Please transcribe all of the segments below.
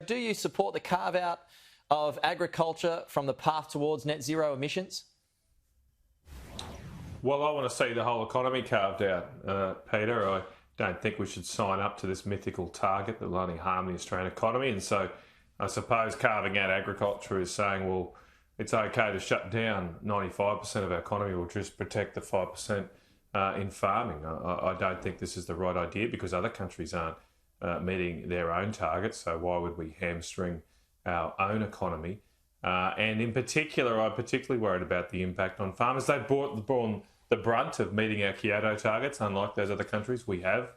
Do you support the carve-out of agriculture from the path towards net zero emissions? Well, I want to see the whole economy carved out, Peter. I don't think we should sign up to this mythical target that will only harm the Australian economy. And so I suppose carving out agriculture is saying, well, it's okay to shut down 95% of our economy. We'll just protect the 5% in farming. I don't think this is the right idea because other countries aren't meeting their own targets. So why would we hamstring our own economy? And in particular, I'm particularly worried about the impact on farmers. They've borne the brunt of meeting our Kyoto targets. Unlike those other countries, we have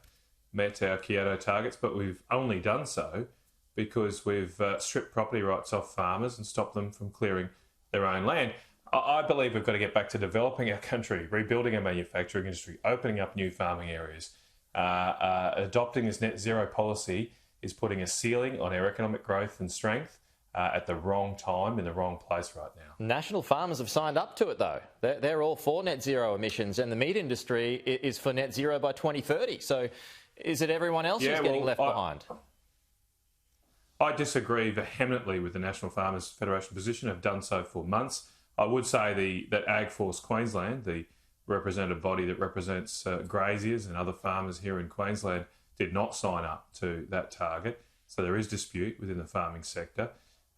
met our Kyoto targets, but we've only done so because we've stripped property rights off farmers and stopped them from clearing their own land. I believe we've got to get back to developing our country, rebuilding our manufacturing industry, opening up new farming areas. Adopting this net zero policy is putting a ceiling on our economic growth and strength at the wrong time in the wrong place right now. National farmers have signed up to it, though. They're all for net zero emissions, and the meat industry is for net zero by 2030. So is it everyone else who's getting left behind? I disagree vehemently with the National Farmers Federation position. I've done so for months. I would say that AgForce Queensland, the representative body that represents graziers and other farmers here in Queensland, did not sign up to that target. So there is dispute within the farming sector.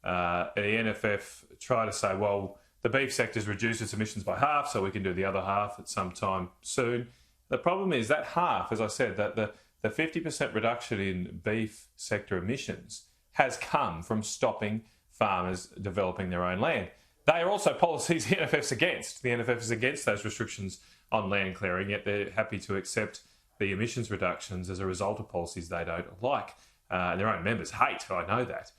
The NFF try to say, well, the beef sector's reduced its emissions by half, so we can do the other half at some time soon. The problem is that half, as I said, that the 50% reduction in beef sector emissions has come from stopping farmers developing their own land. They are also policies the NFF's against. The NFF is against those restrictions on land clearing, yet they're happy to accept the emissions reductions as a result of policies they don't like. Their own members hate, I know that.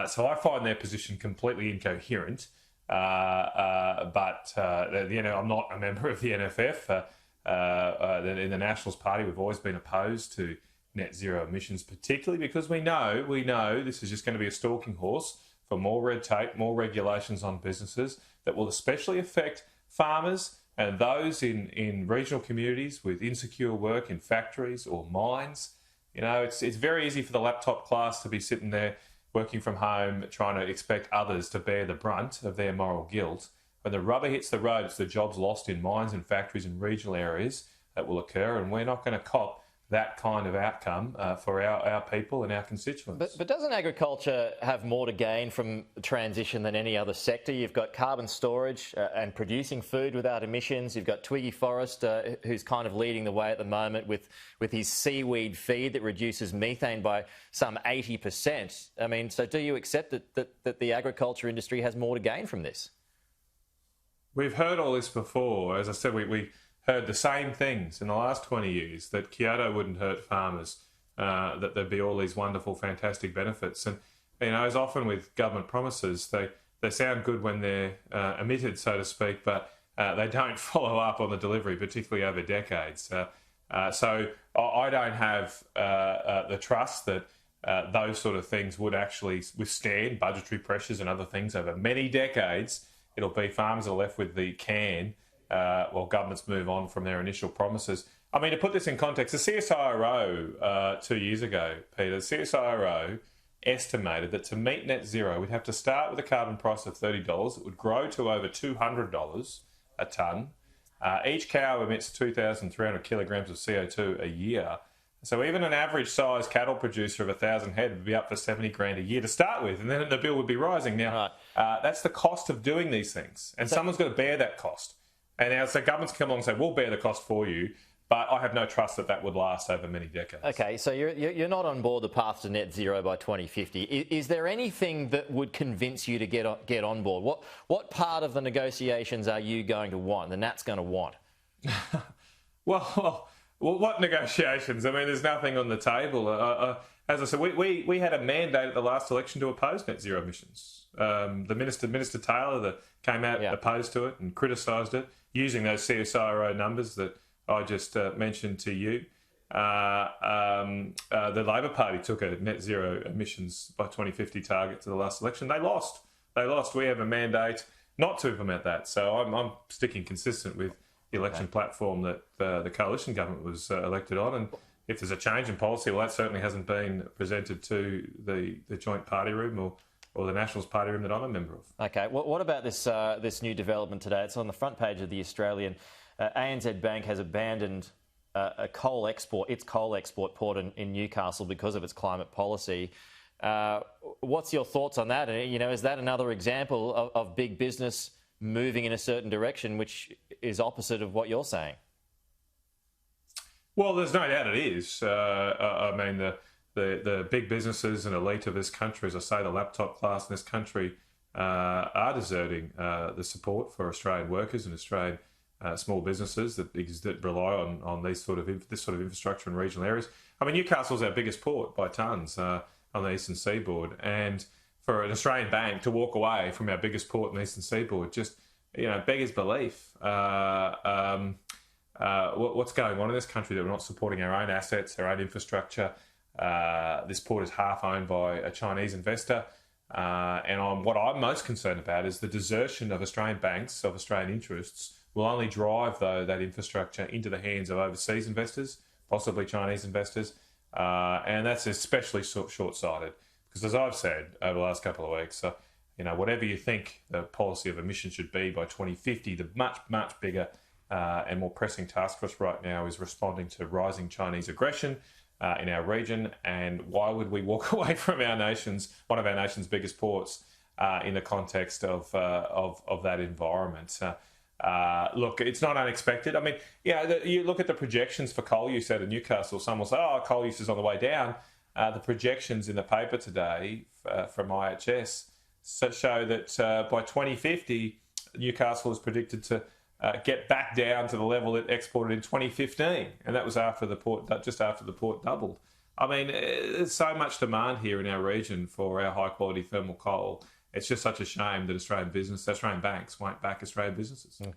So I find their position completely incoherent. But I'm not a member of the NFF. In the Nationals Party, we've always been opposed to net zero emissions, particularly because we know this is just going to be a stalking horse for more red tape, more regulations on businesses that will especially affect farmers and those in regional communities with insecure work in factories or mines. You know, it's very easy for the laptop class to be sitting there working from home, trying to expect others to bear the brunt of their moral guilt. When the rubber hits the road, it's the jobs lost in mines and factories in regional areas that will occur, and we're not going to cop that kind of outcome for our people and our constituents. But doesn't agriculture have more to gain from transition than any other sector? You've got carbon storage and producing food without emissions. You've got Twiggy Forrest, who's kind of leading the way at the moment with his seaweed feed that reduces methane by some 80%. I mean, so do you accept that the agriculture industry has more to gain from this? We've heard all this before. As I said, we heard the same things in the last 20 years, that Kyoto wouldn't hurt farmers, that there'd be all these wonderful, fantastic benefits. And, you know, as often with government promises, they sound good when they're emitted, so to speak, but they don't follow up on the delivery, particularly over decades. So I don't have the trust that those sort of things would actually withstand budgetary pressures and other things over many decades. It'll be farmers are left with the can while governments move on from their initial promises. I mean, to put this in context, the CSIRO 2 years ago, Peter, the CSIRO estimated that to meet net zero, we'd have to start with a carbon price of $30. It would grow to over $200 a tonne. Each cow emits 2,300 kilograms of CO2 a year. So even an average size cattle producer of 1,000 head would be up for 70 grand a year to start with, and then the bill would be rising. Now, that's the cost of doing these things, and someone's got to bear that cost. And now, so governments come along and say, we'll bear the cost for you, but I have no trust that would last over many decades. Okay, so you're not on board the path to net zero by 2050. Is there anything that would convince you to get on board? What part of the negotiations are you going to want, the Nat's going to want? Well, what negotiations? I mean, there's nothing on the table. As I said, we had a mandate at the last election to oppose net zero emissions. The Minister Taylor that came out opposed to it and criticised it, using those CSIRO numbers that I just mentioned to you. The Labor Party took a net zero emissions by 2050 target to the last election. They lost. We have a mandate not to implement that. So I'm sticking consistent with the election platform that the coalition government was elected on, if there's a change in policy, well, that certainly hasn't been presented to the joint party room or the Nationals party room that I'm a member of. Okay, what about this new development today? It's on the front page of the Australian. ANZ Bank has abandoned its coal export port in Newcastle because of its climate policy. What's your thoughts on that? Is that another example of big business moving in a certain direction, which is opposite of what you're saying? Well, there's no doubt it is. I mean, the big businesses and elite of this country, as I say, the laptop class in this country, are deserting the support for Australian workers and Australian small businesses that rely on this sort of infrastructure in regional areas. I mean, Newcastle's our biggest port by tonnes on the eastern seaboard, and for an Australian bank to walk away from our biggest port in the eastern seaboard just beggars belief. What's going on in this country that we're not supporting our own assets, our own infrastructure. This port is half owned by a Chinese investor. And what I'm most concerned about is the desertion of Australian banks, of Australian interests, will only drive, though, that infrastructure into the hands of overseas investors, possibly Chinese investors. And that's especially short-sighted. Because as I've said over the last couple of weeks, whatever you think the policy of emissions should be by 2050, the much, much bigger and more pressing task for us right now is responding to rising Chinese aggression in our region. And why would we walk away from one of our nation's biggest ports, in the context of that environment? Look, it's not unexpected. I mean, you look at the projections for coal use out of Newcastle. Some will say, coal use is on the way down. The projections in the paper today from IHS show that by 2050, Newcastle is predicted to get back down to the level it exported in 2015, and that was just after the port doubled. I mean, there's so much demand here in our region for our high-quality thermal coal. It's just such a shame that Australian banks won't back Australian businesses. Okay.